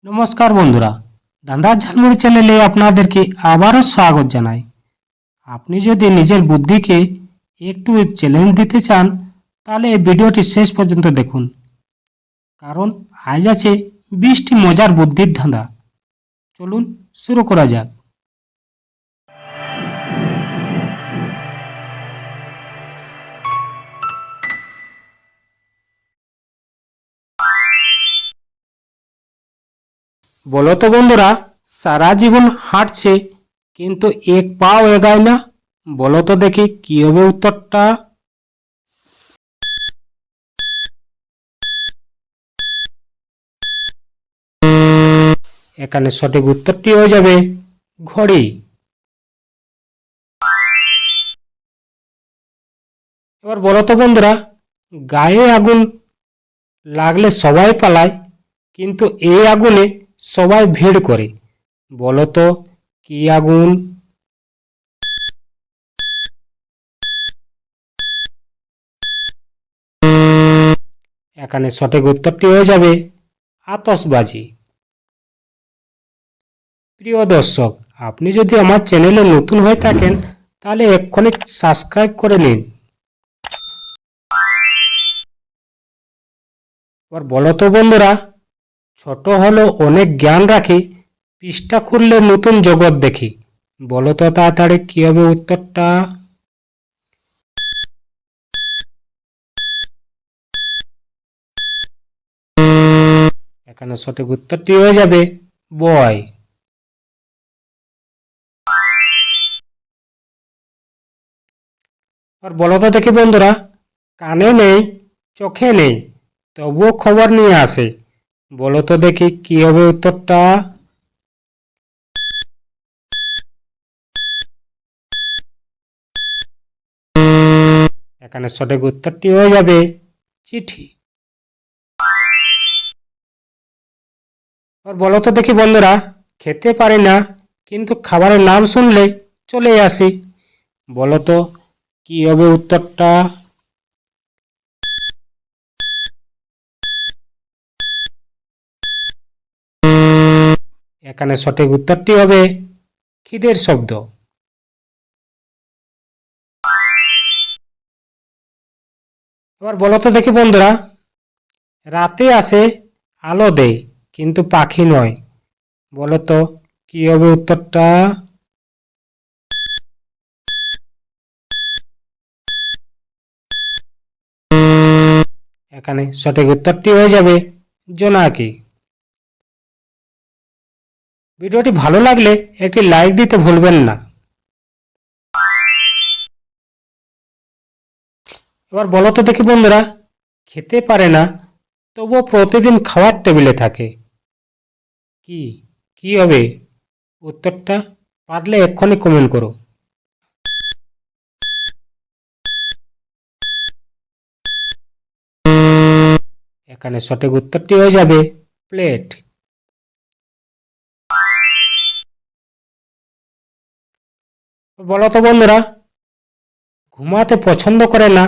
নমস্কার বন্ধুরা, ধাঁধার ঝালমুড়ি চ্যানেলে আপনাদেরকে আবারও স্বাগত জানাই। আপনি যদি নিজের বুদ্ধিকে একটু চ্যালেঞ্জ দিতে চান তাহলে এই ভিডিওটি শেষ পর্যন্ত দেখুন, কারণ আজ আছে 20টি মজার বুদ্ধির ধাঁধা। চলুন শুরু করা যাক। বলো তো বন্ধুরা, সারা জীবন হাঁটছে কিন্তু এক পাও এগায় না। বলো তো দেখি কি হবে উত্তরটা। এখানে সঠিক উত্তরটি হয়ে যাবে ঘড়ি। এবার বলো তো বন্ধুরা, গায়ে আগুন লাগলে সবাই পালায় কিন্তু এই আগুনে সবাই ভিড় করে। বলো তো কি আগুন। এখানে সঠিক উত্তরটি হয়ে যাবে আতশবাজি। প্রিয় দর্শক, আপনি যদি আমার চ্যানেলে নতুন হয়ে থাকেন তাহলে এক্ষুনি সাবস্ক্রাইব করে নিন। এবার বলো তো বন্ধুরা, ছোট হলো অনেক জ্ঞান রাখি, পৃষ্ঠা খুললে নতুন জগৎ দেখি। বলো তো তাড়াতাড়ি কি হবে উত্তরটা। এখানে সঠিক উত্তরটি হয়ে যাবে বই। আর বলো তো দেখি বন্ধুরা, কানে নেই চোখে নেই তবুও খবর নিয়ে আসে। বলো তো দেখি কি হবে উত্তরটা। এখানে সঠিক উত্তরটি হয়ে যাবে চিঠি। আর বলো তো দেখি বন্ধুরা, খেতে পারি না কিন্তু খাবারের নাম শুনলে চলে আসি। বলো তো কি হবে উত্তরটা। এখানে সঠিক উত্তরটি হবে খিদের শব্দ। এবার বলো তো দেখি বন্ধুরা, রাতে আসে আলো দেয় কিন্তু পাখি নয়। বলো তো কি হবে উত্তরটা। এখানে সঠিক উত্তরটি হয়ে যাবে জোনাকি। ভিডিওটি ভালো লাগলে একটি লাইক দিতে ভুলবেন না। এবার বলো তো দেখি বন্ধুরা, খেতে পারে না তবুও প্রতিদিন খাওয়ার টেবিলে থাকে। কি কি হবে উত্তরটা, পারলে এক্ষুনি কমেন্ট করো। এখানে সঠিক উত্তরটি হয়ে যাবে প্লেট। বলো তো বন্ধুরা, ঘুমাতে পছন্দ করে না,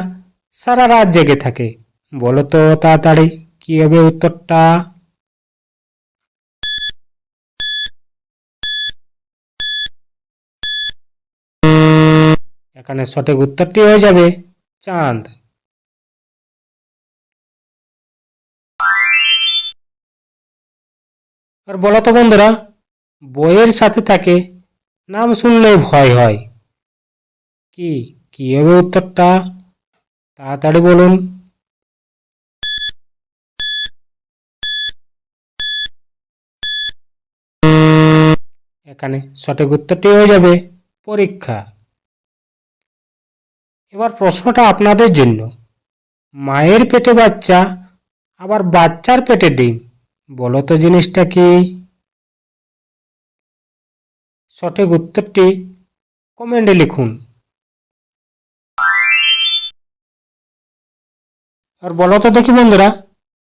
সারা রাত জেগে থাকে। বলো তো তাড়াতাড়ি কি হবে উত্তরটা। এখানে সঠিক উত্তরটি হয়ে যাবে চাঁদ। আর বলো তো বন্ধুরা, বইয়ের সাথে থাকে, নাম শুনলেই ভয় হয়। কি কি হবে উত্তরটা, তাড়াতাড়ি বলুন। এখানে সঠিক উত্তরটি হয়ে যাবে পরীক্ষা। এবার প্রশ্নটা আপনাদের জন্য, মায়ের পেটে বাচ্চা আবার বাচ্চার পেটে ডিম। বলো তো জিনিসটা কি। সঠিক উত্তরটি কমেন্টে লিখুন। আর বলো তো দেখি বন্ধুরা,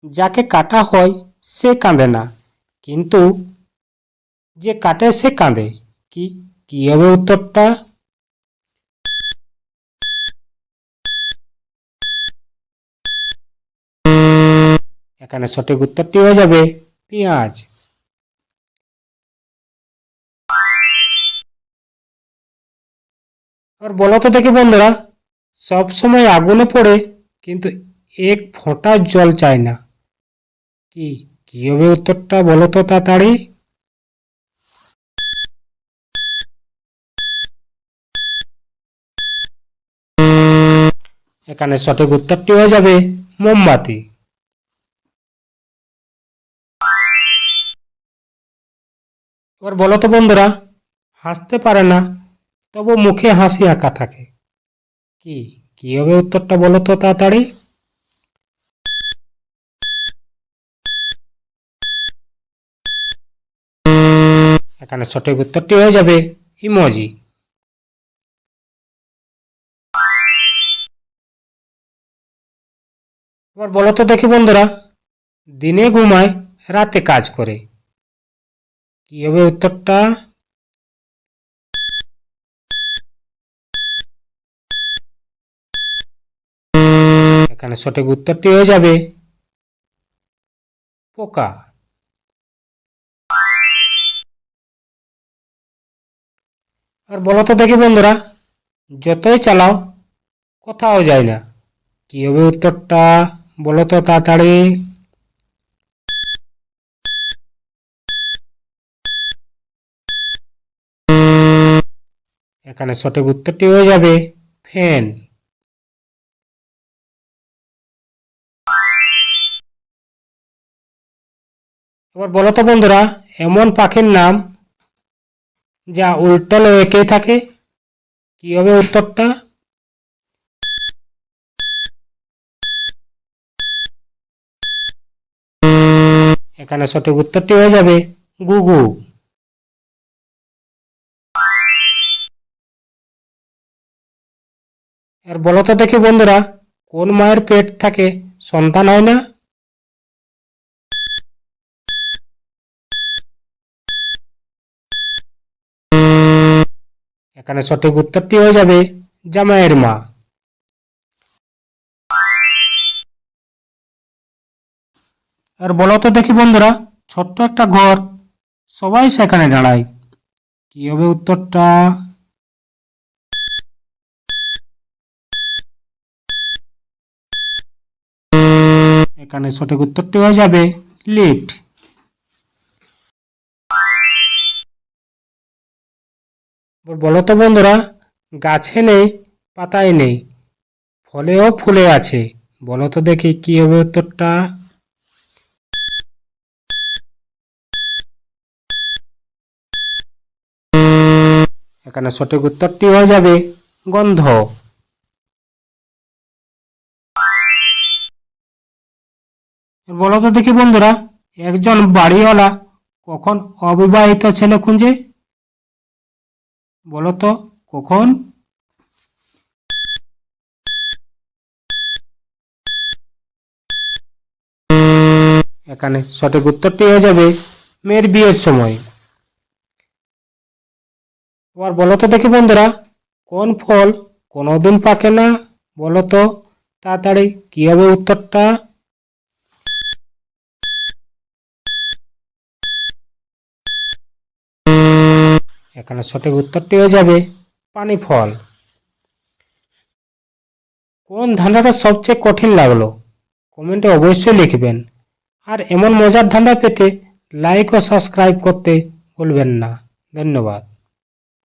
যাকে কাটা হয় সে কাঁদে না কিন্তু যে কাটে সে কাঁদে। কি কি হবে উত্তরটা। এখানে সঠিক উত্তরটি হয়ে যাবে পেঁয়াজ। আর বলো তো দেখি বন্ধুরা, সব সময় আগুনে পড়ে কিন্তু এক ফোঁটা জল চায় না, কি কি হবে উত্তরটা বলো তো তাড়াতাড়ি। এখানে সঠিক উত্তরটি হয়ে যাবে মোমবাতি। এবার বলো তো বন্ধুরা, হাসতে পারে না তবু মুখে হাসি আঁকা থাকে, কি কি হবে উত্তরটা বলো তো তাড়াতাড়ি। এখানে সঠিক উত্তরটি হয়ে যাবে ইমোজি। এবার বলো তো দেখি বন্ধুরা, দিনে ঘুমায় রাতে কাজ করে, কি হবে উত্তরটা। এখানে সঠিক উত্তরটি হয়ে যাবে পোকা। আর বলো তো দেখি বন্ধুরা, যতই চালাও কোথাও যায় না, কি হবে উত্তরটা বলো তো তাড়াতাড়ি। এখানে সঠিক উত্তরটি হয়ে যাবে ফ্যান। এবার বলো তো বন্ধুরা, এমন পাখির নাম যা উল্টালো একেই থাকে, কি হবে উত্তরটা। এখানে সঠিক উত্তরটি হয়ে যাবে গুগু। আর বলো তো দেখি বন্ধুরা, কোন মায়ের পেট থাকে সন্তান হয় না। এখানে সঠিক উত্তরটি হয়ে যাবে জামাইয়ের মা। আর বলো তো দেখি বন্ধুরা, ছোট্ট একটা ঘর, সবাই সেখানে দাঁড়ায়, কি হবে উত্তরটা। এখানে সঠিক উত্তরটি হয়ে যাবে লিফট। বলো তো বন্ধুরা, গাছে নেই পাতায় নেই ফলেও ফুলে আছে, বলো তো দেখি কি হবে উত্তরটা। এখানে সঠিক উত্তরটি হয়ে যাবে গন্ধ। বলো তো দেখি বন্ধুরা, একজন বাড়িওয়ালা কখন অবিবাহিত ছেলে খুঁজে, বলো তো কখন। এখানে সঠিক উত্তরটি হয়ে যাবে মেয়ের বিয়ের সময়। এবার বলো তো দেখি বন্ধুরা, কোন ফল কোনোদিন পাকে না, বলো তো তাড়াতাড়ি কি হবে উত্তরটা। এখানে সঠিক উত্তরটি হয়ে যাবে পানি ফল। কোন ধাঁধাটা সবচেয়ে কঠিন লাগলো কমেন্টে অবশ্যই লিখবেন। আর এমন মজার ধাঁধা পেতে লাইক ও সাবস্ক্রাইব করতে ভুলবেন না। ধন্যবাদ।